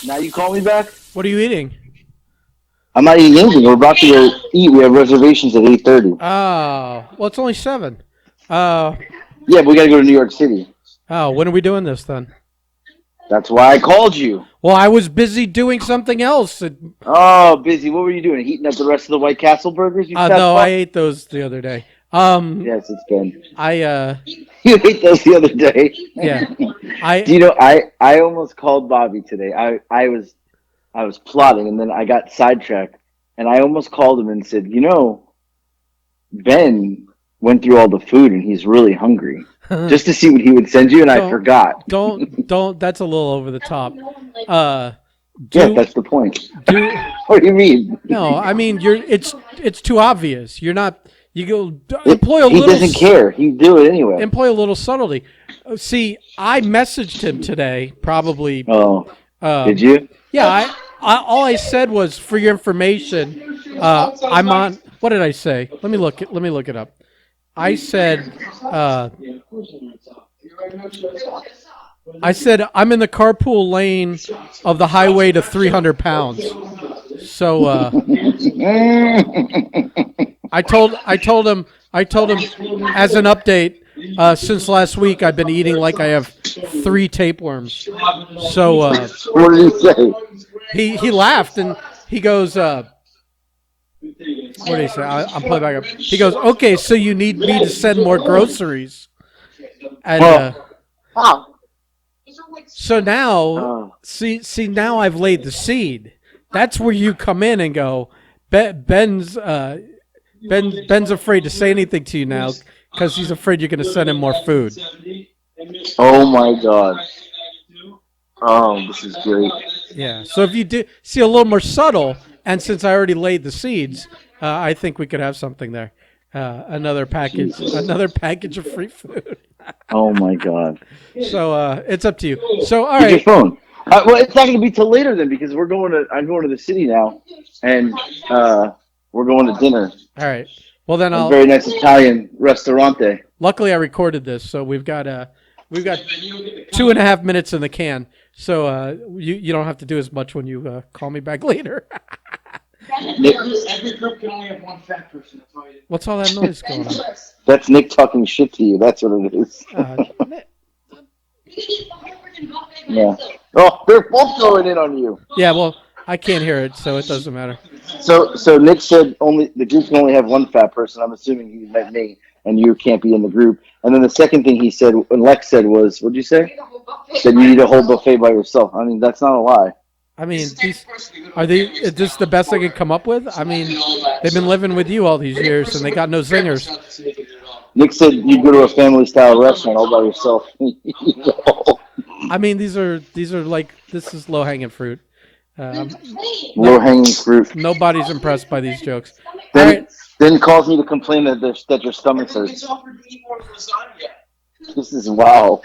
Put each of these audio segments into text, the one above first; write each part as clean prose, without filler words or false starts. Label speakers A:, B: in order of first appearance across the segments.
A: Now you call me back?
B: What are you eating?
A: I'm not eating anything. We're about to go eat. We have reservations at 8:30.
B: Oh, well, it's only 7. Uh,
A: Yeah, but we got to go to New York City.
B: oh, when are we doing this then?
A: That's why I called you.
B: Well, I was busy doing something else.
A: Oh, busy. What were you doing? Heating up the rest of the White Castle burgers, you fat
B: No, I
A: fuck?
B: ate those the other day.
A: Yes, it's been.
B: I
A: You ate those the other day.
B: yeah,
A: Do
B: I
A: you know, I almost called Bobby today. I was plotting, and then I got sidetracked, and I almost called him and said, Ben went through all the food, and he's really hungry, just to see what he would send you, and I
B: don't
A: forgot.
B: don't. That's a little over the top. Uh,
A: Yeah,
B: do
A: that's the point.
B: do
A: What do you mean?
B: no? I mean, it's too obvious. You're not. You go
A: It,
B: employ a
A: he
B: little.
A: doesn't care. He'd do it anyway.
B: Employ a little subtlety. See, I messaged him today. Probably.
A: Oh, did
B: Um,
A: you?
B: yeah. All I said was for your information. I'm on. What did I say? Let me look. Let me look it up. I said. I said I'm in the carpool lane of the highway to 300 pounds. So I told him as an update. Since last week, I've been eating like I have 3 tapeworms. So
A: What did he say?
B: he laughed and he goes, "What did he say?" I'm playing back up. He goes, "Okay, so you need me to send more groceries." And
A: Wow.
B: so now,
A: Oh.
B: see, now I've laid the seed. That's where you come in and go. Ben's afraid to say anything to you now because he's afraid you're going to send him more food.
A: Oh my God. Oh, this is great.
B: Yeah. So if you do see a little more subtle, and since I already laid the seeds, I think we could have something there. Another package of free food.
A: Oh my God.
B: So it's up to you. So all
A: Get your
B: right.
A: phone. Well, it's not going to be till later then because I'm going to the city now, and we're going to dinner.
B: All right. Well then
A: A
B: I'll.
A: very nice Italian restaurante.
B: Luckily, I recorded this, so we've got 2.5 minutes in the can. So you don't have to do as much when you call me back later.
A: Nick,
C: Every group can only have one fat person. That's why.
B: What's all that noise going on?
A: that's Nick talking shit to you. That's what it is. Yeah. Oh, they're both going in on you.
B: Yeah, well, I can't hear it, so it doesn't matter.
A: So Nick said only the group can only have one fat person. I'm assuming he meant me, and you can't be in the group. And then the second thing he said, and Lex said was, "What'd you say?" Said you need a whole buffet by yourself. I mean, that's not a lie.
B: I mean, is this the best they could come up with? I mean, they've been living with you all these years, and they got no zingers.
A: Nick said you'd go to a family-style restaurant all by yourself.
B: I mean, these are like, this is low-hanging fruit.
A: Low-hanging fruit.
B: Nobody's impressed by these jokes. All
A: Then,
B: right.
A: then calls me to complain that your stomach hurts. This is wow.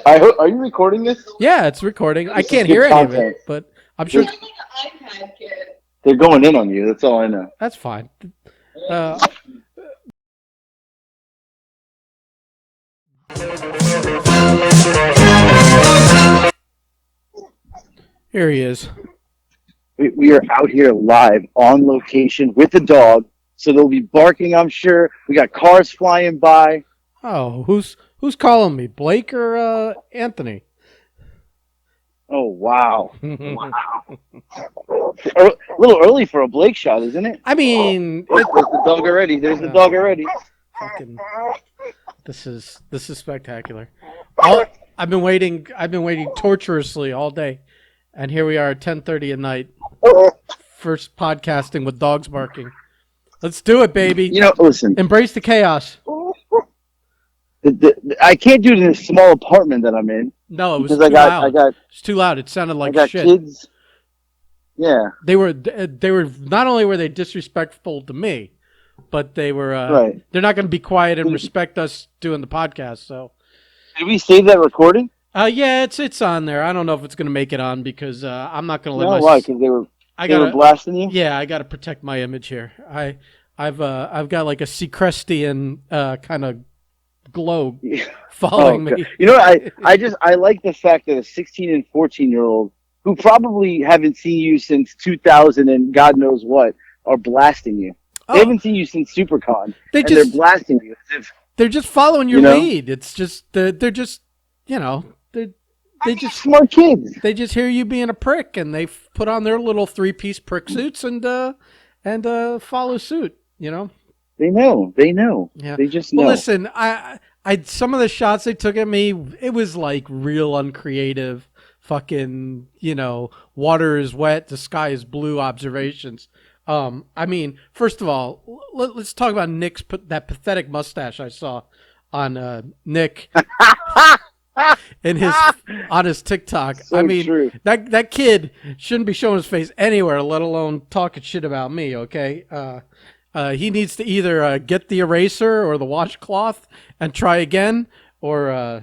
A: Are you recording this?
B: Yeah, it's recording. I
A: This is
B: can't
A: good
B: hear any of
A: content.
B: it, but I'm sure
A: They're going in on you. That's all I know.
B: that's fine. Uh, Here he is.
A: We are out here live on location with the dog, so they'll be barking. I'm sure. We got cars flying by.
B: Oh, who's calling me? Blake or Anthony?
A: Oh wow! Wow. A little early for a Blake shot, isn't it?
B: I mean,
A: There's the dog already. There's the dog already.
B: fucking, this is spectacular. I've been waiting torturously all day, and here we are at 10:30 at night. First podcasting with dogs barking. Let's do it, baby.
A: Listen.
B: Embrace the chaos.
A: I can't do it in this small apartment that I'm in.
B: No, it was
A: because
B: too loud. It's too loud. It sounded
A: I
B: like
A: got
B: shit.
A: kids. Yeah.
B: They were not only were they disrespectful to me, but they were
A: Right.
B: They're not going to be quiet and respect us doing the podcast. So,
A: Did we save that recording?
B: yeah, it's on there. I don't know if it's going to make it on because I'm not going to let
A: No,
B: my.
A: why? Because they were blasting you.
B: Yeah, I got to protect my image here. I've got like a Seacrestian kind of globe following me.
A: I like the fact that a 16 and 14-year-old who probably haven't seen you since 2000 and God knows what are blasting you. They
B: Oh,
A: haven't seen you since SuperCon,
B: they
A: and they're
B: just
A: blasting you as if
B: they're just following your
A: you know.
B: lead. It's just they're just you know they just
A: Smart kids.
B: they just hear you being a prick, and they put on their little 3-piece prick suits and follow suit. You know.
A: They know. They know.
B: Yeah.
A: They just
B: Well,
A: know.
B: listen, I some of the shots they took at me, it was like real uncreative, fucking, water is wet, the sky is blue observations. I mean, first of all, let's talk about that pathetic mustache I saw on Nick in his on his TikTok.
A: So
B: I mean,
A: true.
B: that kid shouldn't be showing his face anywhere, let alone talking shit about me. Okay. He needs to either get the eraser or the washcloth and try again, or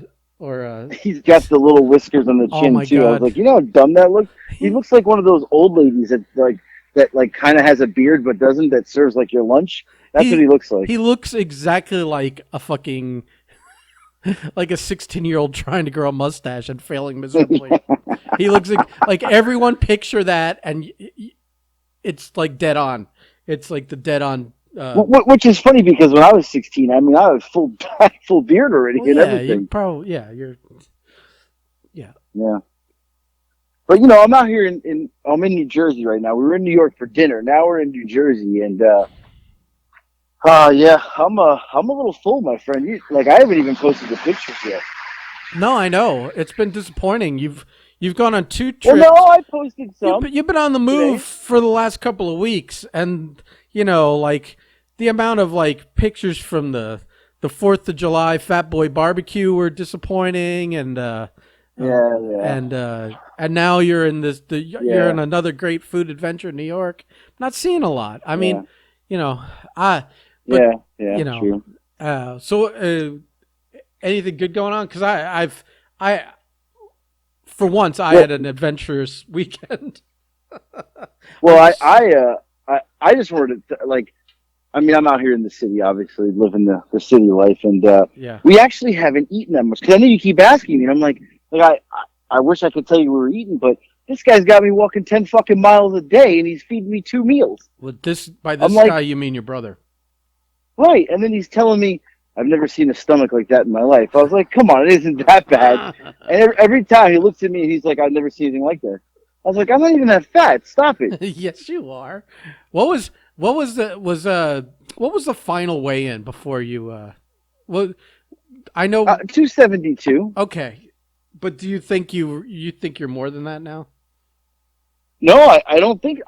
A: He's got the little whiskers on the
B: Oh
A: chin
B: my
A: too. I was
B: God.
A: like, you know how dumb that looks? He looks like one of those old ladies that kind of has a beard but doesn't, that serves like your lunch. That's what he looks like.
B: He looks exactly like a fucking like a 16-year-old trying to grow a mustache and failing miserably. He looks like everyone picture that, and it's like dead on. It's like the dead on.
A: Which is funny because when I was 16, I mean, I was full beard already and
B: yeah,
A: everything.
B: you probably you're yeah.
A: Yeah. But I'm out here I'm in New Jersey right now. We were in New York for dinner. Now we're in New Jersey, and yeah, I'm a little full, my friend. I haven't even posted the pictures yet.
B: No, I know it's been disappointing. You've gone on 2 trips.
A: Well, no, I posted some.
B: You've been on the move for the last couple of weeks, and like the amount of like pictures from the 4th of July Fat Boy Barbecue were disappointing, and and now you're in you're in another great food adventure in New York. Not seeing a lot. I mean, true. So anything good going on? Because I for once I had an adventurous weekend.
A: Well, I just wanted to I mean, I'm out here in the city, obviously living the city life, and we actually haven't eaten that much. Because I know you keep asking me, and I'm like I wish I could tell you we were eating, but this guy's got me walking 10 fucking miles a day, and he's feeding me 2 meals.
B: Well, by this guy, you mean your brother,
A: right? And then he's telling me I've never seen a stomach like that in my life. I was like, come on, it isn't that bad. And every time he looks at me, and he's like, I've never seen anything like that. I was like, I'm not even that fat. Stop it.
B: Yes, you are. What was the final weigh-in before you? Well, I know
A: 272.
B: Okay, but do you think you're more than that now?
A: No, I don't think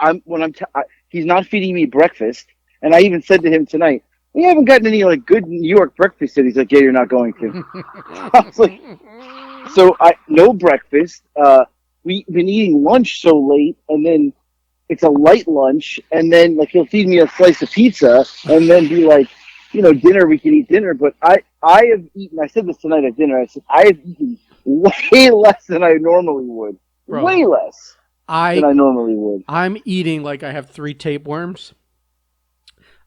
A: he's not feeding me breakfast, and I even said to him tonight, we haven't gotten any good New York breakfast yet. He's like, yeah, you're not going to. I was like, so no breakfast. We've been eating lunch so late, and then it's a light lunch, and then he'll feed me a slice of pizza, and then be like, dinner, we can eat dinner. But I have eaten. I said this tonight at dinner. I said I have eaten way less than I normally would.
B: Bro,
A: way less than I normally would.
B: I'm eating like I have 3 tapeworms.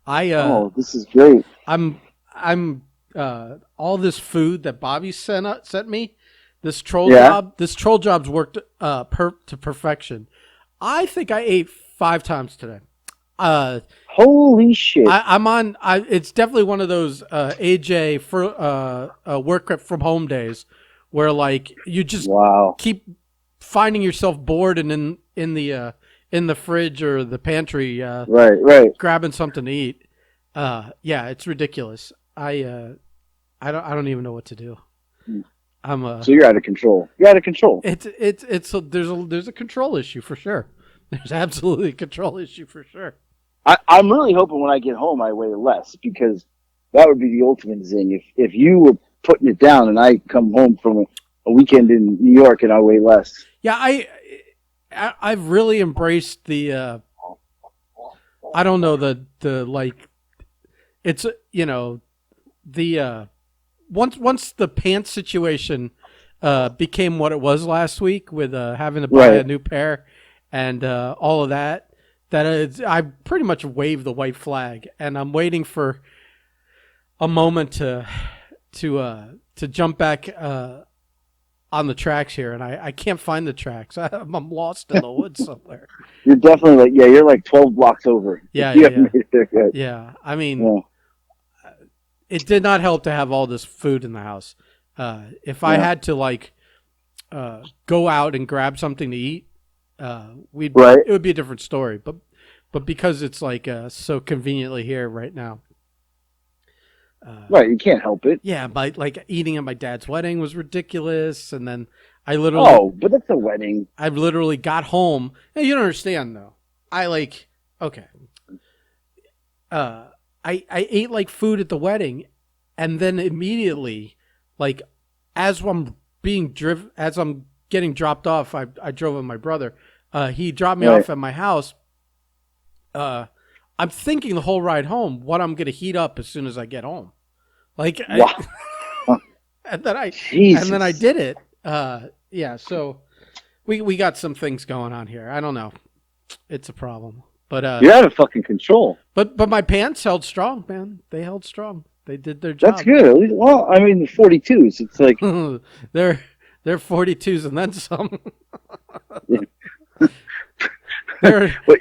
A: This is great.
B: I'm all this food that Bobby sent me. This troll job's worked to perfection. I think I ate 5 times today.
A: Holy shit!
B: I'm on. It's definitely one of those AJ for work from home days where you just keep finding yourself bored and in the fridge or the pantry,
A: right,
B: grabbing something to eat. It's ridiculous. I don't even know what to do.
A: So you're out of control. You're out of control.
B: There's a control issue for sure. There's absolutely a control issue for sure.
A: I'm really hoping when I get home I weigh less, because that would be the ultimate zing. If you were putting it down and I come home from a weekend in New York and I weigh less.
B: Yeah, I've really embraced the I don't know it's the once the pants situation became what it was last week with having to buy a new pair and all of that I pretty much waved the white flag, and I'm waiting for a moment to jump back on the tracks here, and I can't find the tracks. I'm lost in the woods somewhere.
A: You're definitely like, yeah, you're like 12 blocks over.
B: Yeah,
A: You
B: yeah,
A: haven't
B: yeah.
A: made it there yet.
B: Yeah, I mean,
A: Yeah.
B: it did not help to have all this food in the house. If I
A: Yeah.
B: had to like go out and grab something to eat, we'd
A: Right.
B: it would be a different story. But because it's like so conveniently here right now.
A: Right, you can't help it.
B: Yeah, like eating at my dad's wedding was ridiculous, and then I literally
A: But that's a wedding.
B: I literally got home. Hey, you don't understand though. Okay. I ate like food at the wedding, and then immediately, like as I'm getting dropped off, I drove with my brother. He dropped me
A: Right.
B: off at my house. I'm thinking the whole ride home what I'm gonna heat up as soon as I get home. Like,
A: Wow.
B: and then I
A: Jesus.
B: did it. Yeah. So we got some things going on here. I don't know. It's a problem, but
A: You're out of fucking control.
B: but my pants held strong, man. They held strong. They did their job.
A: That's good. At least, well, I mean, the 42s. It's like,
B: they're 42s and then some.
A: Yeah.
B: they're
A: but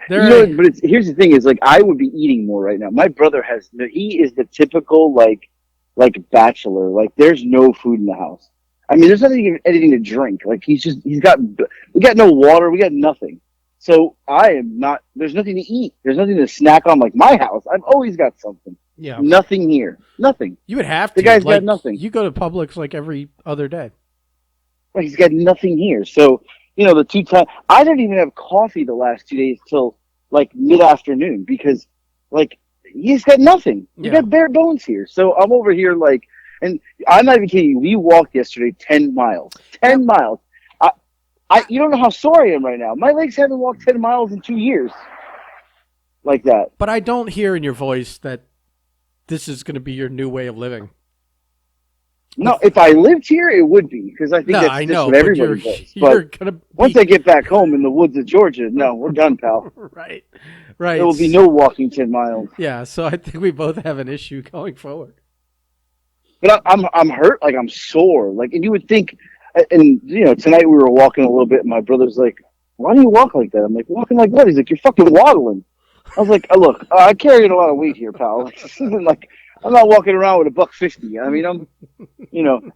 B: they're
A: here's the thing: is like I would be eating more right now. My brother he is the typical like bachelor. Like there's no food in the house. I mean, there's nothing anything to drink. Like we got no water. We got nothing. So I am not. There's nothing to eat. There's nothing to snack on. Like my house, I've always got something.
B: yeah.
A: Nothing here. Nothing.
B: You would have to.
A: The guy's got
B: like,
A: nothing.
B: You go to Publix like every other day.
A: Like, he's got nothing here. So, the 2 times I didn't even have coffee the last 2 days till like mid-afternoon because like he's got nothing. We
B: Yeah.
A: got bare bones here. So I'm over here like, and I'm not even kidding you. We walked yesterday 10 miles. 10 miles. You don't know how sore I am right now. My legs haven't walked 10 miles in 2 years. Like that.
B: But I don't hear in your voice that this is going to be your new way of living.
A: No, if I lived here, it would be because I think that's
B: I
A: just
B: know,
A: what
B: but
A: everybody does.
B: you're
A: But
B: gonna
A: once I get back home in the woods of Georgia, no, we're done, pal.
B: right.
A: There will be no walking 10 miles.
B: Yeah, so I think we both have an issue going forward.
A: But I'm hurt, like I'm sore, like, and you would think, and tonight we were walking a little bit, and my brother's like, "Why do you walk like that?" I'm like, "Walking like what?" He's like, "You're fucking waddling." I was like, "Look, I carry a lot of weight here, pal. Like, I'm not walking around with $150. I mean,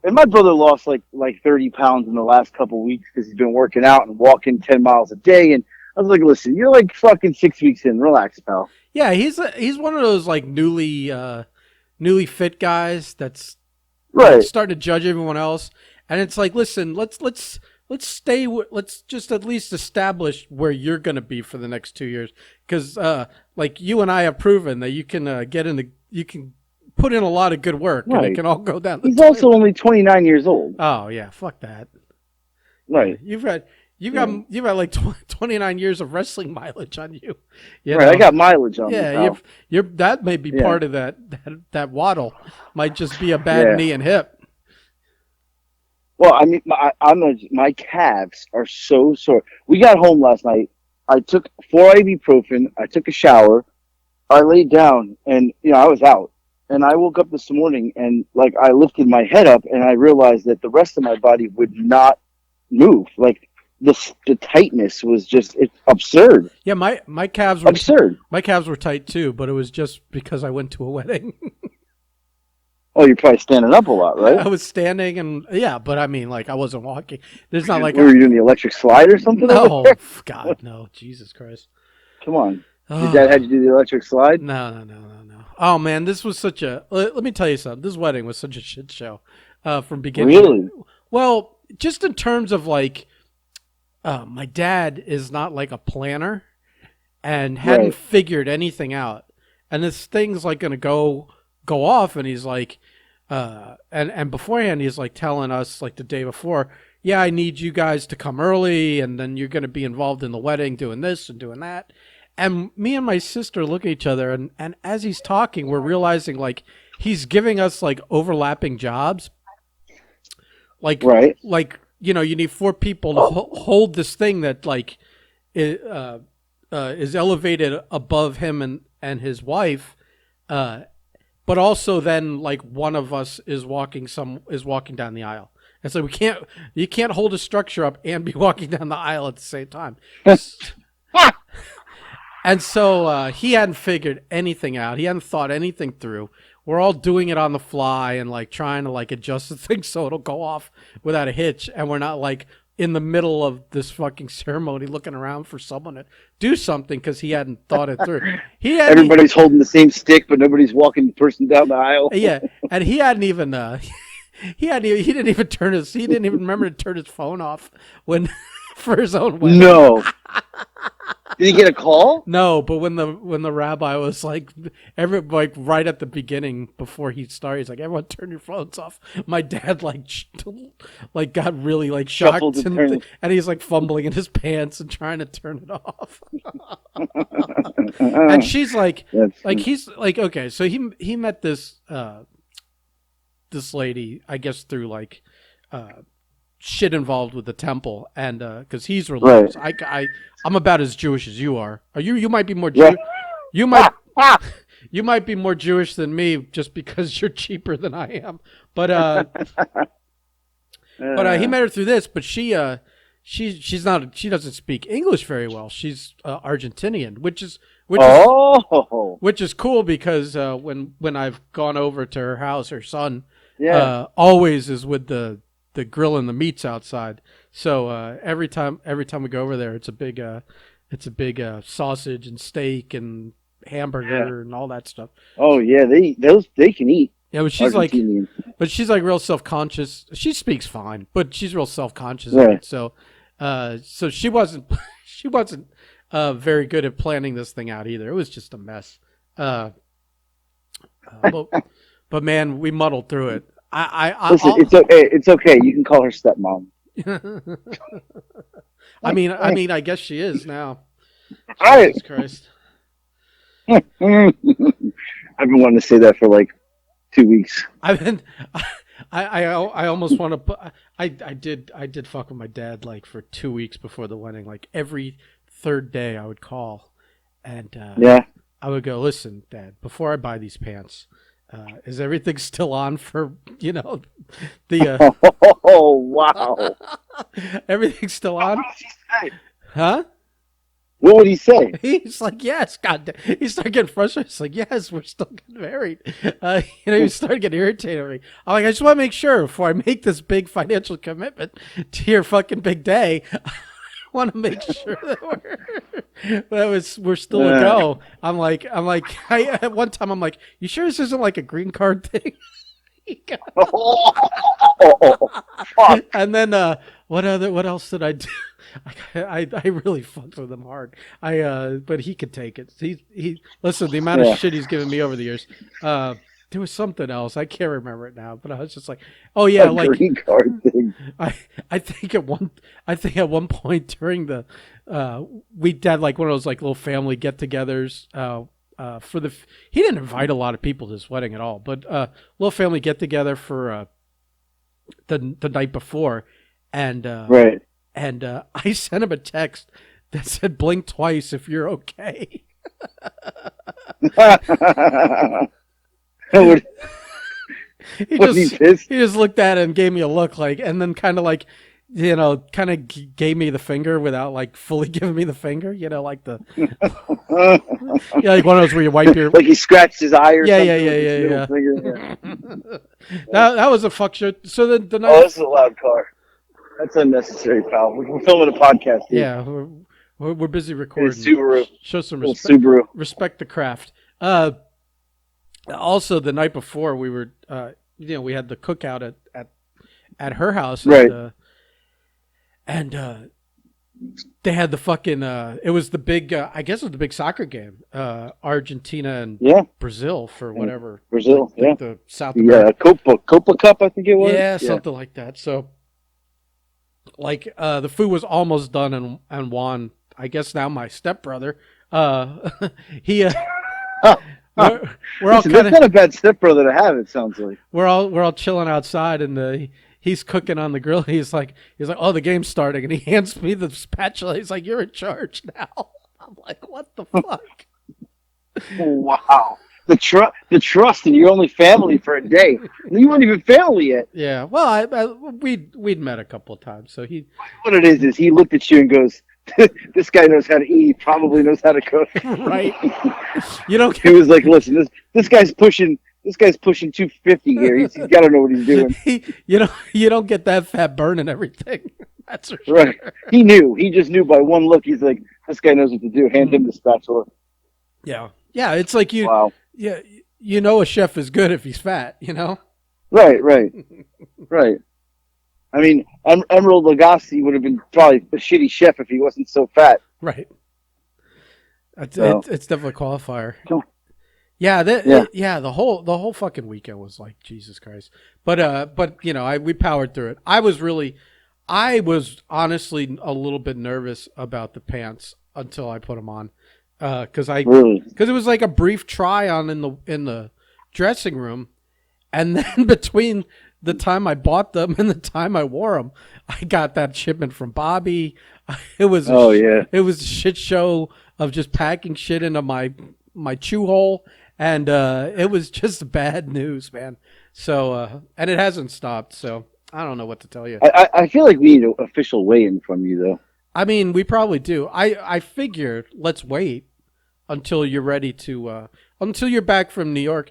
A: and my brother lost like 30 pounds in the last couple of weeks because he's been working out and walking 10 miles a day. And I was like, listen, you're like fucking 6 weeks in. Relax, pal.
B: Yeah, he's one of those like newly fit guys that's
A: Right.
B: starting to judge everyone else. And it's like, listen, let's just at least establish where you're going to be for the next 2 years. Because like you and I have proven that you can you can put in a lot of good work, and
A: Right.
B: it can all go down.
A: He's also only 29 years old.
B: Oh yeah, fuck that.
A: Right.
B: You've got like 29 years of wrestling mileage on you. You
A: Right.
B: know?
A: I got mileage on me,
B: Yeah,
A: pal.
B: you're that may be
A: Yeah.
B: part of that waddle. Might just be a bad
A: Yeah.
B: knee and hip.
A: Well, I mean, my calves are so sore. We got home last night. I took 4 ibuprofen. I took a shower. I laid down, and I was out. And I woke up this morning, and like I lifted my head up, and I realized that the rest of my body would not move. Like the tightness was it's absurd.
B: Yeah, my calves were
A: Absurd.
B: My calves were tight too, but it was just because I went to a wedding.
A: Oh, you're probably standing up a lot, right?
B: I was standing, and yeah, but I mean, like I wasn't walking. There's not like
A: Were you doing the electric slide or something?
B: no,
A: over there?
B: God, no, Jesus Christ.
A: Come on.
B: Oh.
A: Your dad had you do the electric slide?
B: No. Oh man, this was such a. Let me tell you something. This wedding was such a shit show, from beginning.
A: Really?
B: Well, just in terms of like, my dad is not like a planner, and hadn't
A: Right.
B: figured anything out, and this thing's like gonna go off, and he's like, and beforehand he's like telling us like the day before, yeah, I need you guys to come early, and then you're gonna be involved in the wedding, doing this and doing that. And me and my sister look at each other, and as he's talking, we're realizing like he's giving us like overlapping jobs. Like,
A: Right.
B: like you need 4 people to hold this thing that like is elevated above him and his wife, but also then like one of us is walking down the aisle, It's like you can't hold a structure up and be walking down the aisle at the same time. And so he hadn't figured anything out. He hadn't thought anything through. We're all doing it on the fly and like trying to like adjust the thing so it'll go off without a hitch. And we're not like in the middle of this fucking ceremony looking around for someone to do something because he hadn't thought it through.
A: Everybody's holding the same stick, but nobody's walking the person down the aisle.
B: Yeah, and he hadn't even he didn't even remember to turn his phone off when for his own wedding.
A: No. Did he get a call?
B: No, but when the rabbi was like right at the beginning before he started, he's like, everyone turn your phones off. My dad like got really like shocked and he's like fumbling in his pants and trying to turn it off. And she's like he's like, okay, so he met this this lady, I guess through like shit involved with the temple, and because he's religious. Right. I'm about as Jewish as you are. You might be more Jewish. Yeah. You might be more Jewish than me just because you're cheaper than I am. But he met her through this. But she doesn't speak English very well. She's Argentinian, which is cool because when I've gone over to her house, her son always is with the grill and the meats outside. So every time we go over there, it's a big sausage and steak and hamburger and all that stuff.
A: Oh yeah, they can eat.
B: Yeah, but she's like real self-conscious. She speaks fine, but she's real self-conscious.
A: Right.
B: So she wasn't very good at planning this thing out either. It was just a mess. But man, we muddled through it.
A: Listen, it's okay. It's okay. You can call her stepmom.
B: I mean, I guess she is now. Jesus Christ.
A: I've been wanting to say that for like 2 weeks.
B: I almost want to put. I did fuck with my dad like for 2 weeks before the wedding. Like every third day, I would call, and I would go, listen, Dad, before I buy these pants. Is everything still on for the?
A: Oh wow!
B: Everything's still on.
A: What would he say?
B: Huh?
A: What would he say?
B: He's like, yes, God. He started getting frustrated. He's like, yes, we're still getting married. He started getting irritated. I'm like, I just want to make sure before I make this big financial commitment to your fucking big day. I want to make sure that we're still a go. I'm like, at one time I'm like, you sure this isn't like a green card thing? And then what else did I do? I really fucked with him hard. But he could take it. He listen, the amount of shit he's given me over the years. There was something else. I can't remember it now, but I was just like, oh yeah, like
A: green card thing.
B: I think at one point during the we had like one of those like little family get-togethers he didn't invite a lot of people to his wedding at all, but little family get-together for the night before, and
A: right.
B: And I sent him a text that said blink twice if you're okay. He just looked at it and gave me a look like, and then kind of like, gave me the finger without like fully giving me the finger, like the, like one of those where you wipe your,
A: like he scratched his eye or something.
B: Yeah. That was a fuck shit. So the night.
A: Oh, this is a loud car. That's unnecessary, pal. We're filming a podcast. Dude.
B: Yeah, we're busy recording.
A: It's Subaru.
B: Show some respect.
A: Subaru.
B: Respect the craft. Also, the night before, we were, we had the cookout at her house,
A: right?
B: And they had the fucking. It was the big. I guess it was the big soccer game. Argentina and Brazil for whatever.
A: Brazil,
B: the South America.
A: Copa Cup, I think it was.
B: Yeah, something like that. So, like, the food was almost done, and Juan, I guess now my stepbrother, he. We're all
A: that's not a bad stepbrother to have. It sounds like
B: we're all chilling outside, and he's cooking on the grill. He's like, oh, the game's starting, and he hands me the spatula. He's like, you're in charge now. I'm like, what the fuck?
A: Wow. the trust, and you're only family for a day. You weren't even family yet.
B: Yeah. Well, we'd met a couple of times, so he
A: What it is he looked at you and goes, "This guy knows how to eat. He probably knows how to cook."
B: right. You don't
A: He was like, "Listen, this guy's pushing 250 here. He's got to know what he's doing."
B: you don't get that fat burn and everything. That's for sure.
A: Right. He knew. He just knew by one look. He's like, "This guy knows what to do. Hand him the spatula."
B: Yeah. Yeah. It's like
A: Wow.
B: Yeah. You know, a chef is good if he's fat.
A: Right. Right. I mean, Emerald Lagasse would have been probably a shitty chef if he wasn't so fat.
B: Right. It's definitely a qualifier.
A: Cool.
B: Yeah,
A: Yeah.
B: the whole fucking weekend was like Jesus Christ. But we powered through it. I was honestly a little bit nervous about the pants until I put them on, because it was like a brief try on in the dressing room, and then between the time I bought them and the time I wore them, I got that shipment from Bobby. It was it was a shit show of just packing shit into my chew hole, and it was just bad news, man. So and it hasn't stopped. So I don't know what to tell you.
A: I feel like we need an official weigh-in from you, though.
B: I mean, we probably do. I figured let's wait until you're ready to until you're back from New York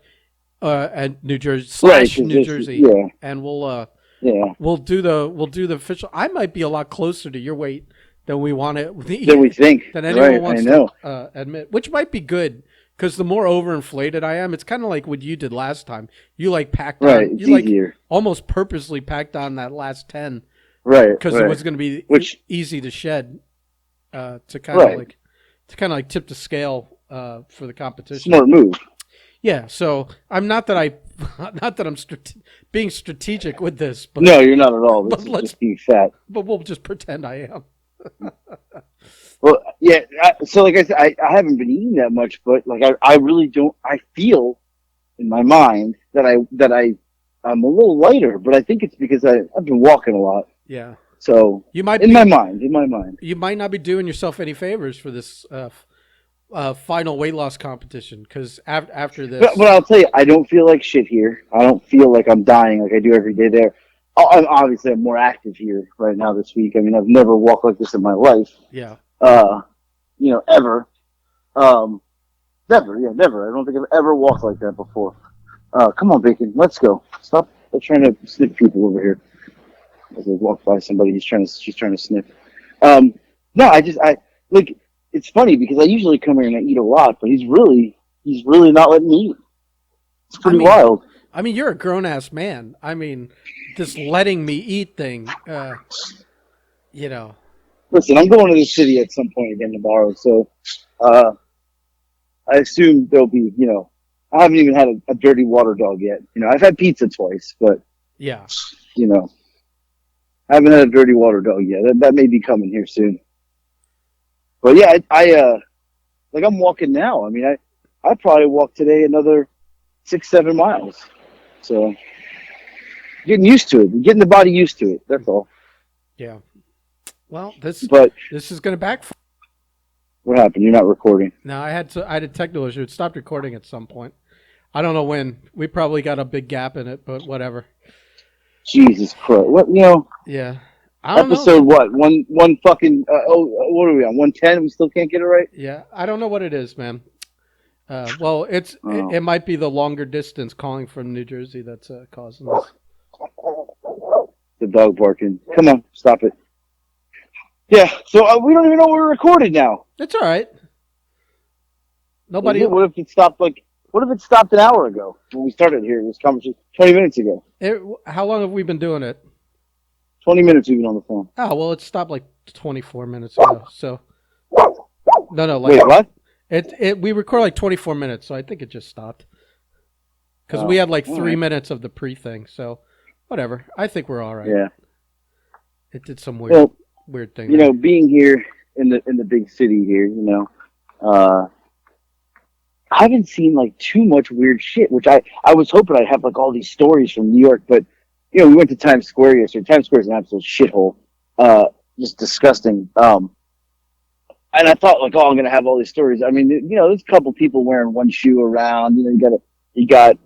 B: and New Jersey / New Jersey,
A: yeah.
B: And we'll do the official. I might be a lot closer to your weight than we want it
A: Than we think.
B: than anyone wants
A: I know.
B: to admit, which might be good. Because the more overinflated I am, it's kind of like what you did last time. You like packed on,
A: It's easier.
B: Almost purposely packed on that last 10,
A: right?
B: Because it was going to be easy to shed, to kind of like tip the scale for the competition.
A: Smart move.
B: Yeah. So I'm not that I'm being strategic with this, but
A: no, you're not at all. This is just being fat.
B: But we'll just pretend I am.
A: Well, yeah. So, like I said, I haven't been eating that much, but like I really don't. I feel in my mind that I'm a little lighter, but I think it's because I've been walking a lot.
B: Yeah.
A: So in my mind,
B: you might not be doing yourself any favors for this final weight loss competition, because after this.
A: But I'll tell you, I don't feel like shit here. I don't feel like I'm dying like I do every day there. Obviously, I'm more active here right now this week. I mean, I've never walked like this in my life.
B: Yeah.
A: Ever. Never. Yeah, never. I don't think I've ever walked like that before. Come on, Bacon. Let's go. Stop trying to sniff people over here. As I walk by somebody, she's trying to sniff. No, I like. It's funny because I usually come here and I eat a lot, but he's really not letting me eat. It's pretty wild.
B: I mean, you're a grown ass man. I mean, this letting me eat thing,
A: Listen, I'm going to the city at some point again tomorrow, so I assume there'll be, I haven't even had a dirty water dog yet. I've had pizza twice, but
B: yeah,
A: I haven't had a dirty water dog yet. That may be coming here soon. But yeah, I'm walking now. I mean, I probably walked today another 6-7 miles. So getting used to it, getting the body used to it. That's all.
B: Yeah. Well, this is going to backfire.
A: What happened? You're not recording.
B: No, I had a technical issue. It stopped recording at some point. I don't know when. We probably got a big gap in it, but whatever.
A: Jesus Christ! What
B: Yeah.
A: Episode what? One fucking. What are we on? 110. We still can't get it right.
B: Yeah, I don't know what it is, man. Well, it might be the longer distance calling from New Jersey that's causing this.
A: The dog barking. Come on, stop it. Yeah, so we don't even know we're recording now.
B: It's all right. Nobody.
A: What if it stopped an hour ago when we started here? This conversation 20 minutes ago.
B: How long have we been doing it?
A: 20 minutes we've been on the phone.
B: Oh well, it stopped like 24 minutes ago. So no.
A: Wait, what?
B: We record like 24 minutes, so I think it just stopped because we had like 3 minutes of the pre-thing. So whatever. I think we're all right.
A: Yeah.
B: It did some weird thing.
A: Being here in the big city here, I haven't seen like too much weird shit, which I was hoping I'd have like all these stories from New York, but we went to Times Square yesterday. Times Square is an absolute shithole. Just disgusting. and I thought like, oh, I'm gonna have all these stories. I mean, there's a couple people wearing one shoe around. You got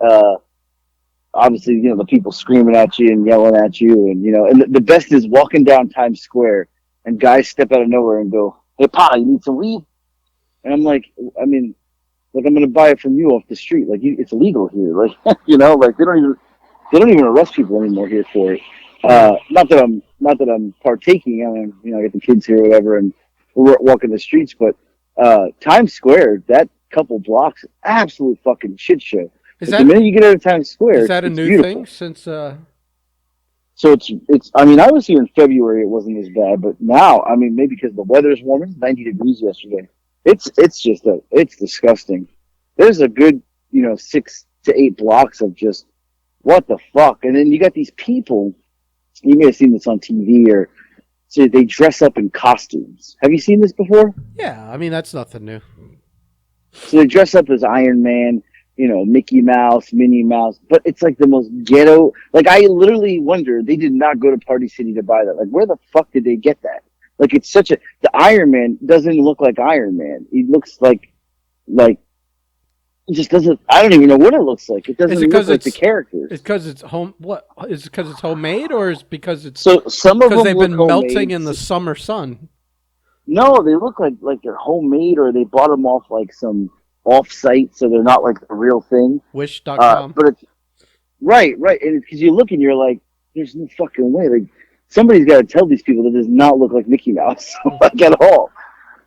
A: obviously, the people screaming at you and yelling at you, and the best is walking down Times Square, and guys step out of nowhere and go, "Hey, Pa, you need some weed?" And I'm like, I mean, like I'm gonna buy it from you off the street. Like it's illegal here. Like like they don't even arrest people anymore here for it. Not that I'm partaking. I mean, I got the kids here, or whatever, and we're walking the streets. But Times Square, that couple blocks, absolute fucking shit show.
B: Is
A: But
B: that
A: the minute you get out of Times Square,
B: is that a
A: it's
B: new
A: beautiful.
B: thing since?
A: So it's. I mean, I was here in February. It wasn't as bad, but now, I mean, maybe because the weather's warmer. It's 90 degrees yesterday. It's disgusting. There's a good 6 to 8 blocks of just what the fuck, and then you got these people. You may have seen this on TV, or so they dress up in costumes. Have you seen this before?
B: Yeah, I mean that's nothing new.
A: So they dress up as Iron Man, Mickey Mouse, Minnie Mouse, but it's like the most ghetto. Like I literally wonder they did not go to Party City to buy that. Like where the fuck did they get that? Like it's the Iron Man doesn't look like Iron Man. He looks like it just doesn't. I don't even know what it looks like. It doesn't
B: Is it
A: look
B: because
A: like the characters.
B: it's because it's home? What is it? Because it's homemade, or is it because it's
A: So some of
B: because
A: them
B: they've
A: look
B: been
A: homemade.
B: melting in the summer sun?
A: No, they look like they're homemade, or they bought them off like some off-site, so they're not like the real thing.
B: Wish.com.
A: But it's right, and because you look and you're like, there's no fucking way. Like somebody's got to tell these people that does not look like Mickey Mouse, like at all.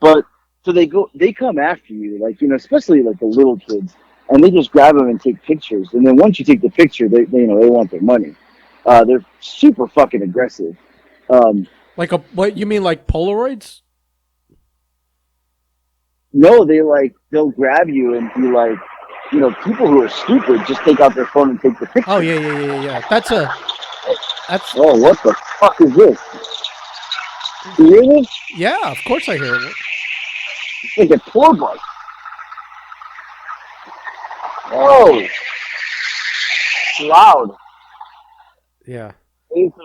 A: But so they come after you, like especially like the little kids, and they just grab them and take pictures. And then once you take the picture, they want their money. They're super fucking aggressive.
B: Like what you mean, like Polaroids?
A: No, they'll grab you and be like, people who are stupid just take out their phone and take the picture.
B: Oh yeah. That's
A: Oh, what the fuck is this? You hear this?
B: yeah. Of course I hear it.
A: It's like a tour bus. Oh, it's loud.
B: Yeah.
A: It's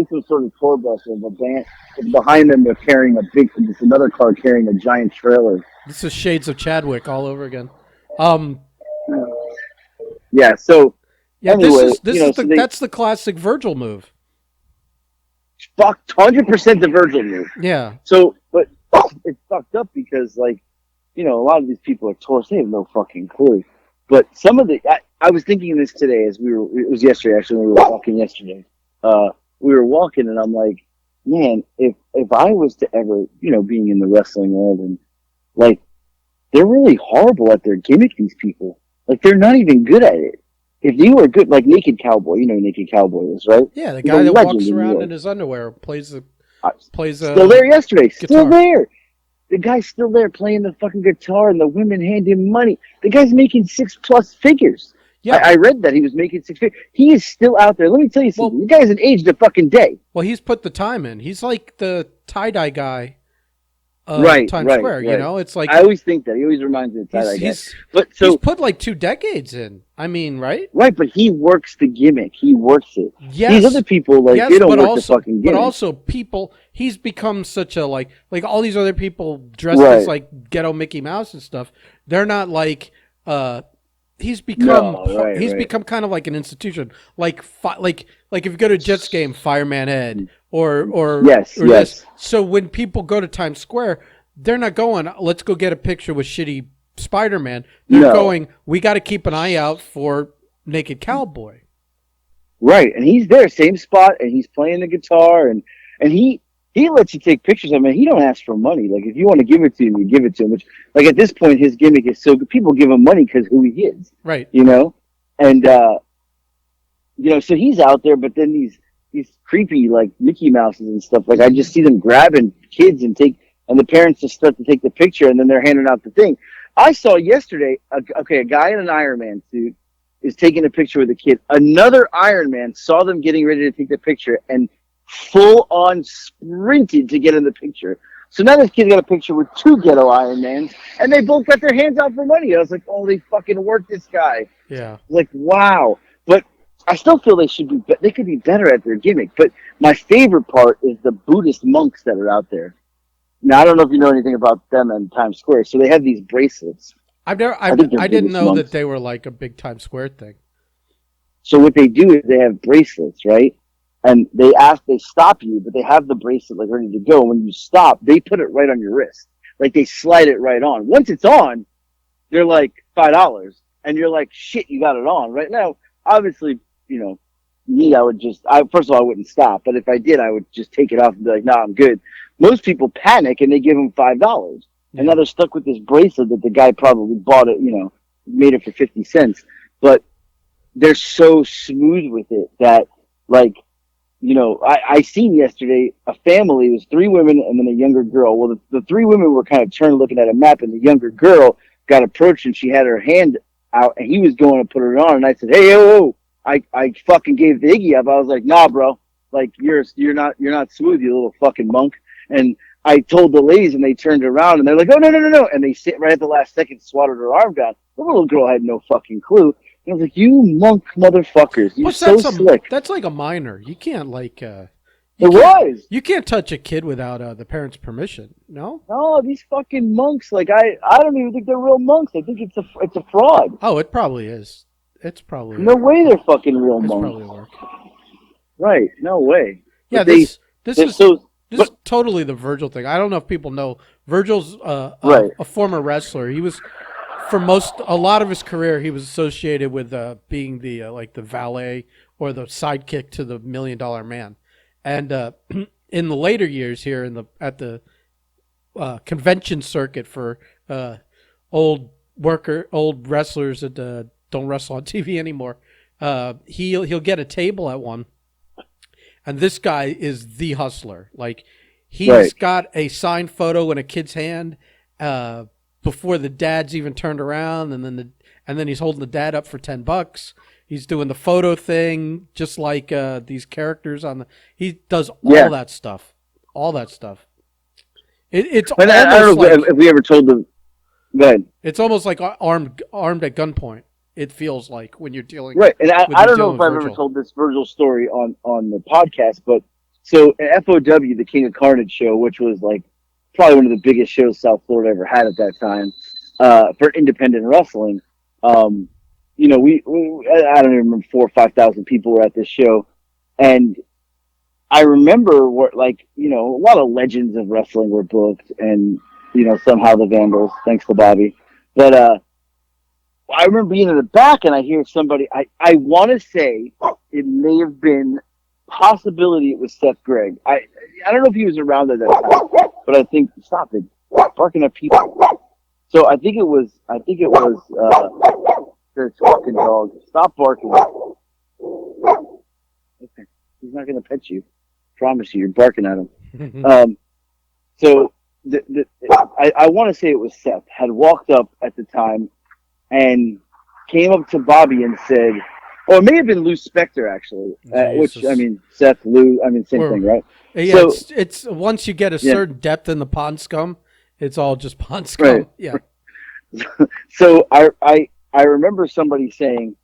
A: some sort of tour bus with a band. Behind them, they're carrying it's another car carrying a giant trailer.
B: This is shades of Chadwick all over again.
A: Yeah. So
B: Yeah.
A: anyway,
B: That's the classic Virgil move.
A: fucked 100% the Virgin move.
B: Yeah.
A: So, but it's fucked up because a lot of these people are tourists. They have no fucking clue. But some of I was thinking of this today it was yesterday actually when we were walking yesterday. We were walking and I'm like, man, if I was to ever, being in the wrestling world and like, they're really horrible at their gimmick, these people. Like, they're not even good at it. If you were good, like Naked Cowboy, you know who Naked Cowboy is, right?
B: Yeah, the
A: He's
B: guy
A: a
B: that
A: legend
B: walks
A: in New
B: around
A: York.
B: in his underwear plays
A: Still there yesterday.
B: guitar.
A: Still there. The guy's still there playing the fucking guitar, and the women hand him money. The guy's making 6+ figures.
B: Yeah.
A: I read that he was making 6 figures. He is still out there. Let me tell you something.
B: Well,
A: the guy hasn't aged a fucking day.
B: Well, he's put the time in. He's like the tie-dye guy of
A: Right,
B: Times
A: right,
B: Square,
A: right.
B: It's like
A: I always think that. He always reminds me of that guy.
B: he's
A: But
B: he's
A: so
B: put like 2 decades in. I mean, right?
A: right, but he works the gimmick. He works it.
B: Yes.
A: These other people, like,
B: Yes,
A: they don't
B: but
A: work
B: also,
A: the fucking gimmick.
B: but also people. He's become such a like all these other people dressed
A: Right.
B: as like ghetto Mickey Mouse and stuff. They're not like. He's become
A: right.
B: become kind of like an institution, like if you go to a Jets game, Fireman Ed or
A: Yes.
B: this. So when people go to Times Square, they're not going, let's go get a picture with shitty Spider-Man. They're
A: No.
B: going, we got to keep an eye out for Naked Cowboy.
A: Right, and he's there, same spot, and he's playing the guitar, and he lets you take pictures of him. He don't ask for money. Like, if you want to give it to him, you give it to him. Which, like, at this point, his gimmick is so good. People give him money because who he is.
B: Right.
A: And so he's out there, but then these creepy like Mickey Mouses and stuff. Like, I just see them grabbing kids and the parents just start to take the picture, and then they're handing out the thing. I saw yesterday, a guy in an Iron Man suit is taking a picture with a kid. Another Iron Man saw them getting ready to take the picture and full on sprinted to get in the picture. So now this kid got a picture with 2 ghetto Iron Mans, and they both got their hands out for money. I was like, oh, they fucking worked this guy.
B: Yeah.
A: Like, wow. But I still feel they could be better at their gimmick. But my favorite part is the Buddhist monks that are out there. Now I don't know if you know anything about them in Times Square. So they have these bracelets. I think they're
B: I didn't
A: Buddhist
B: know that
A: monks.
B: they were like a big Times Square thing.
A: So what they do is they have bracelets, right? And they stop you, but they have the bracelet like ready to go. When you stop, they put it right on your wrist. Like they slide it right on. Once it's on, they're like $5. And you're like, shit, you got it on. Right now, obviously, you know, me, first of all, I wouldn't stop. But if I did, I would just take it off and be like, nah, I'm good. Most people panic and they give them $5. And
B: Yeah.
A: now they're stuck with this bracelet that the guy probably bought it, made it for 50 cents. But they're so smooth with it that, like, I seen yesterday a family. It was three women and then a younger girl. Well, the three women were kind of turned looking at a map, and the younger girl got approached and she had her hand out, and he was going to put it on. And I said, "Hey, oh, I fucking gave the Iggy up." I was like, "Nah, bro, like you're not smooth, you little fucking monk." And I told the ladies, and they turned around and they're like, "Oh, no, no, no, no!" And they sit right at the last second, swatted her arm down. The little girl had no fucking clue. And I was like, "You monk motherfuckers, you're
B: Plus,
A: so slick."
B: that's like a minor. You can't
A: It was.
B: you can't touch a kid without the parents' permission. No.
A: No, these fucking monks. Like I don't even think they're real monks. I think it's a fraud.
B: Oh, it probably is. It's probably
A: No way they're fucking real
B: it's
A: monks.
B: probably a work.
A: Right? No way.
B: Yeah,
A: But they
B: this
A: they're
B: is
A: so
B: this is totally the Virgil thing. I don't know if people know Virgil's
A: right.
B: a former wrestler. He was for a lot of his career he was associated with being the like the valet or the sidekick to the $1 Million Man. And in the later years here at the convention circuit for old wrestlers that don't wrestle on TV anymore, he'll get a table at one, and this guy is the hustler. Like he's
A: Right.
B: got a signed photo in a kid's hand before the dad's even turned around, and then he's holding the dad up for $10. He's doing the photo thing, just like these characters on the. He does
A: Yeah.
B: that stuff. All that stuff. It's
A: But I don't
B: almost
A: know
B: like
A: if we ever told them. Go ahead.
B: it's almost like armed at gunpoint. It feels like when you're dealing.
A: Right, and
B: When
A: I
B: you're
A: don't know
B: dealing
A: if
B: with
A: I've ever
B: Virgil.
A: told this Virgil story on the podcast, but so at FOW, the King of Carnage show, which was like probably one of the biggest shows South Florida ever had at that time for independent wrestling. We I don't even remember 4,000 or 5,000 people were at this show, and I remember a lot of legends of wrestling were booked, and somehow the Vandals, thanks to Bobby, but I remember being in the back and I hear somebody. I want to say it may have been possibility it was Seth Gregg. I don't know if he was around at that time, but I think stop it barking at people. So I think it was this fucking dog. Stop barking. Okay. He's not gonna pet you. Promise you. You're barking at him. So I want to say it was Seth had walked up at the time and came up to Bobby and said, or it may have been Lou Spector actually, which I mean Seth, Lou, I mean same thing, right?
B: Yeah,
A: So
B: it's once you get a
A: yeah.
B: certain depth in the pond scum, it's all just pond scum.
A: Right.
B: Yeah.
A: So I remember somebody saying,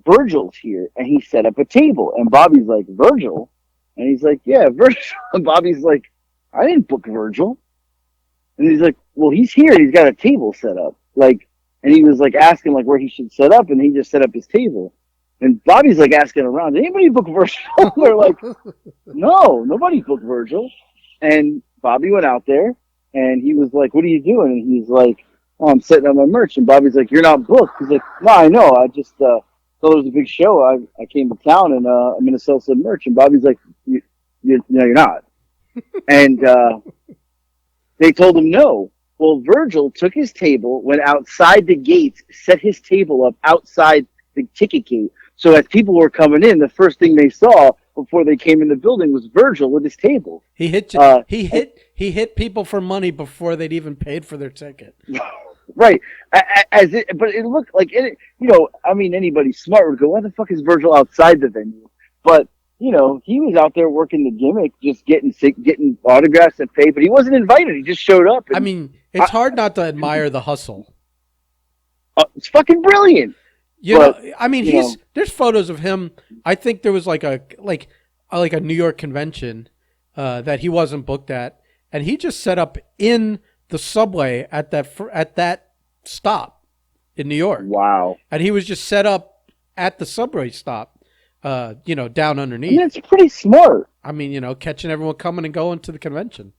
A: Virgil's here, and he set up a table, and Bobby's like, Virgil? And he's like, yeah, Virgil. And Bobby's like, I didn't book Virgil. And he's like, well, he's here, and he's got a table set up. Like, and he was like asking like where he should set up, and he just set up his table. And Bobby's like asking around, did anybody book Virgil? They're like, no, nobody booked Virgil. And Bobby went out there, and he was like, what are you doing? And he's like, oh, I'm setting up my merch. And Bobby's like, you're not booked. He's like, no, I know. I just thought it was a big show. I came to town, and I'm going to sell some merch. And Bobby's like, you're not. And they told him no. Well, Virgil took his table, went outside the gates, set his table up outside the ticket gate. So as people were coming in, the first thing they saw before they came in the building was Virgil with his table.
B: He hit he hit people for money before they'd even paid for their ticket.
A: Right. But it looked like it. I mean, anybody smart would go, "Why the fuck is Virgil outside the venue?" But he was out there working the gimmick, just getting autographs and pay. But he wasn't invited. He just showed up. And,
B: I mean, it's hard not to admire the hustle.
A: it's fucking brilliant.
B: I mean, there's photos of him. I think there was like a New York convention that he wasn't booked at, and he just set up in the subway at that stop in New York.
A: Wow.
B: And he was just set up at the subway stop, down underneath.
A: And that's pretty smart.
B: I mean, catching everyone coming and going to the convention.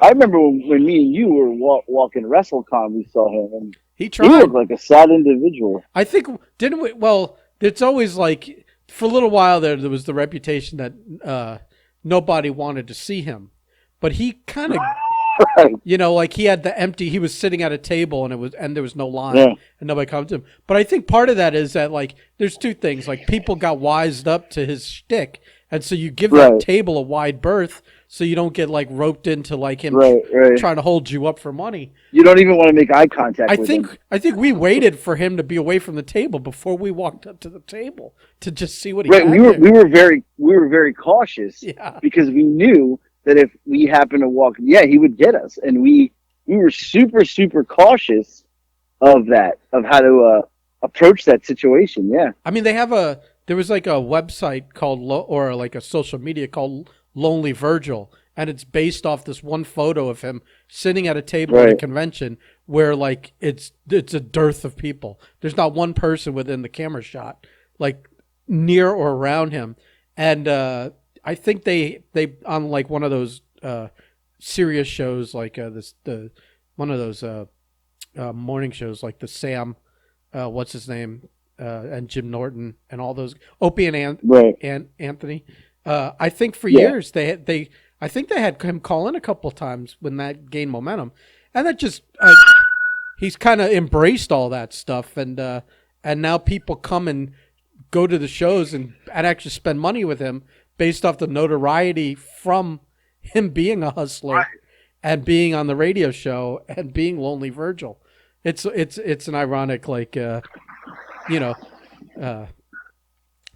A: I remember when me and you were walking WrestleCon, we saw him, and
B: He tried.
A: he looked like a sad individual.
B: I think, didn't we? Well, it's always like, for a little while there was the reputation that nobody wanted to see him. But he kind of,
A: Right.
B: like he had he was sitting at a table and there was no line,
A: Yeah.
B: and nobody come to him. But I think part of that is that, like, there's two things. Like, people got wised up to his shtick, and so you give that
A: Right.
B: table a wide berth so you don't get, like, roped into, like, him
A: Right.
B: trying to hold you up for money.
A: You don't even want to make eye contact with him.
B: I think we waited for him to be away from the table before we walked up to the table to just see what he
A: Right.
B: had
A: We were
B: there.
A: very cautious
B: Yeah.
A: because we knew that if we happened to walk, he would get us, and we were super, super cautious of how to approach that situation. Yeah.
B: I mean, there was like a website called, or like a social media called Lonely Virgil, and it's based off this one photo of him sitting at a table at a
A: Right.
B: convention where, like, it's a dearth of people. There's not one person within the camera shot, like, near or around him. And I think they on, like, one of those serious shows, like one of those morning shows, like the Sam, what's his name, and Jim Norton and all those, Opie and
A: Right.
B: Anthony. I think for
A: Yeah.
B: years I think they had him call in a couple of times when that gained momentum, and that just he's kind of embraced all that stuff, and now people come and go to the shows and actually spend money with him based off the notoriety from him being a hustler.
A: Right.
B: And being on the radio show and being Lonely Virgil. It's an ironic, like,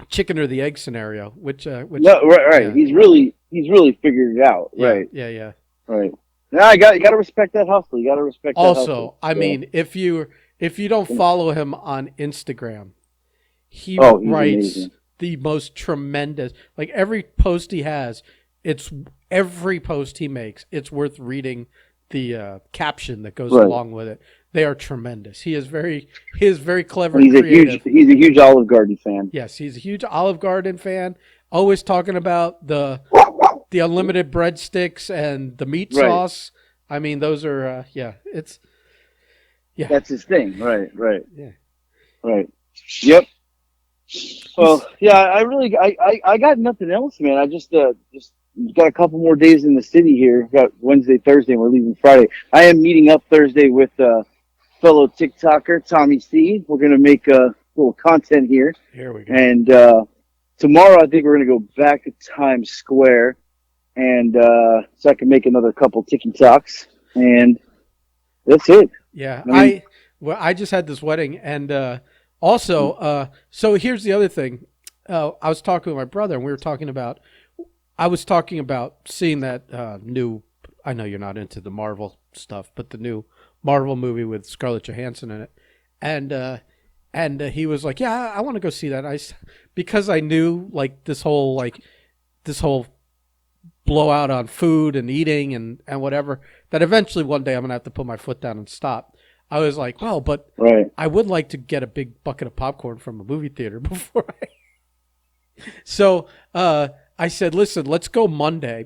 B: chicken or the egg scenario, which
A: No, right.
B: yeah.
A: He's really figured it out.
B: Yeah,
A: Right.
B: Yeah.
A: Right. No, you got to respect that hustle. You got to respect that
B: Also,
A: hustle.
B: I mean, if you don't follow him on Instagram, he
A: Oh, he's
B: writes
A: amazing.
B: the most tremendous, like, every post he has, every post he makes, it's worth reading the caption that goes
A: Right.
B: along with it. They are tremendous. He is very clever
A: He's
B: and
A: a
B: creative.
A: huge Olive Garden fan.
B: Yes, he's a huge Olive Garden fan. Always talking about the unlimited breadsticks and the meat
A: Right.
B: sauce. I mean, those are it's
A: That's his thing. Right.
B: Yeah.
A: Right. Yep. Well, yeah, I got nothing else, man. I just got a couple more days in the city here. Got Wednesday, Thursday, and we're leaving Friday. I am meeting up Thursday with fellow TikToker Tommy C. We're gonna make a little content here,
B: Here we go.
A: and tomorrow I think we're gonna go back to Times Square, and so I can make another couple TikToks, and that's it.
B: Yeah,
A: I mean-
B: I just had this wedding, and also, so here's the other thing. I was talking with my brother, and I was talking about seeing that new. I know you're not into the Marvel stuff, but the new Marvel movie with Scarlett Johansson in it, and he was like, "Yeah, I want to go see that." Because I knew, like, this whole blowout on food and eating and whatever, that eventually one day I'm gonna have to put my foot down and stop. I was like, well, but
A: Right.
B: I would like to get a big bucket of popcorn from a movie theater before So I said, listen, let's go Monday,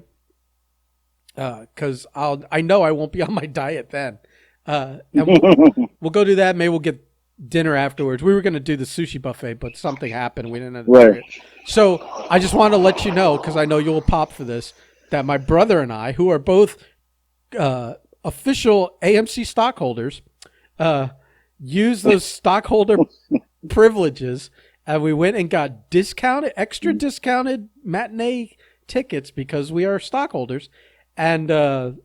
B: because I know I won't be on my diet then, and we'll go do that. Maybe we'll get dinner afterwards. We were going to do the sushi buffet, but something happened. We didn't end up doing it. So I just want to let you know, because I know you'll pop for this, that my brother and I, who are both official AMC stockholders, use those stockholder privileges, and we went and got extra discounted matinee tickets because we are stockholders, and with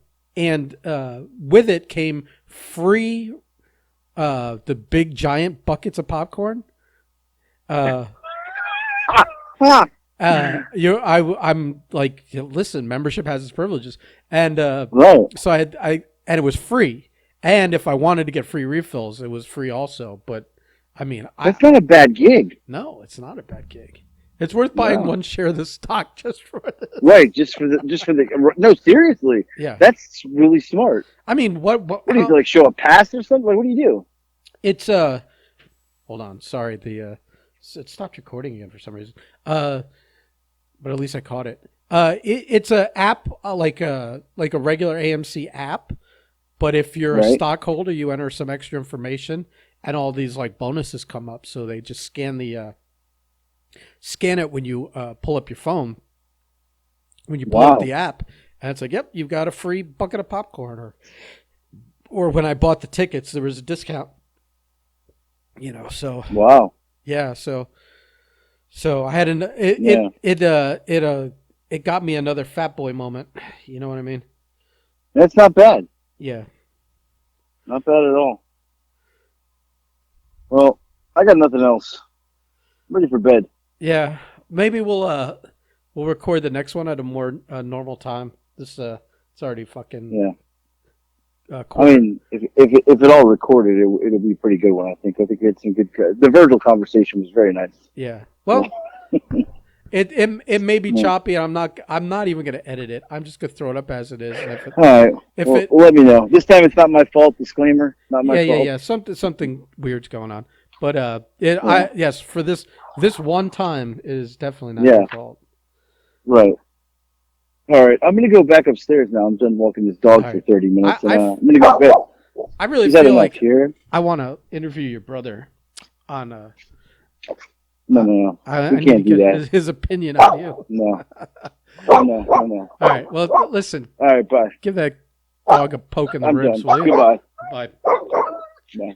B: it came free the big giant buckets of popcorn. I'm like, listen, membership has its privileges, and
A: Right.
B: so and it was free, and if I wanted to get free refills, it was free also. But I mean,
A: That's not a bad gig.
B: no, it's not a bad gig. It's worth buying
A: Yeah.
B: one share of the stock just for this.
A: Right, just for the. No, seriously,
B: Yeah.
A: that's really smart.
B: I mean, what
A: What do you do, like show a pass or something? Like, what do you do?
B: it's hold on, sorry, it stopped recording again for some reason. But at least I caught it. It's a app like a regular AMC app, but if you're a
A: Right.
B: stockholder, you enter some extra information, and all these like bonuses come up. So they just scan it when you pull up your phone, when you pull up
A: Wow.
B: the app, and it's like, yep, you've got a free bucket of popcorn, or when I bought the tickets, there was a discount. So
A: Wow.
B: yeah, so I had
A: Yeah.
B: it got me another fat boy moment. You know what I mean?
A: That's not bad.
B: Yeah.
A: Not bad at all. Well, I got nothing else. I'm ready for bed.
B: Yeah. Maybe we'll record the next one at a more normal time. This it's already fucking
A: Yeah. I
B: quarter.
A: mean, if it all recorded, it'll be a pretty good one. I think we had some good. The Virgil conversation was very nice.
B: Yeah. Well, it may be
A: Yeah.
B: choppy. I'm not even gonna edit it. I'm just gonna throw it up as it is. And
A: All right. Well, let me know. This time it's not my fault. Disclaimer. Not my fault.
B: Yeah. Something weird's going on. But
A: Yeah.
B: yes, for this one time is definitely not
A: Yeah.
B: your fault.
A: Right. All right. I'm gonna go back upstairs now. I'm done walking this dog
B: All
A: for
B: right.
A: 30 minutes.
B: I-
A: I'm gonna go to bed.
B: I really
A: Is that
B: feel
A: enough
B: like
A: here?
B: I want to interview your brother on
A: No.
B: I
A: We
B: need
A: can't
B: to
A: do
B: get
A: that.
B: his opinion on you.
A: No. No.
B: All right. Well, listen.
A: All right. Bye.
B: Give that dog a poke in the
A: I'm
B: ribs,
A: done.
B: will you?
A: Goodbye.
B: Bye.
A: Bye.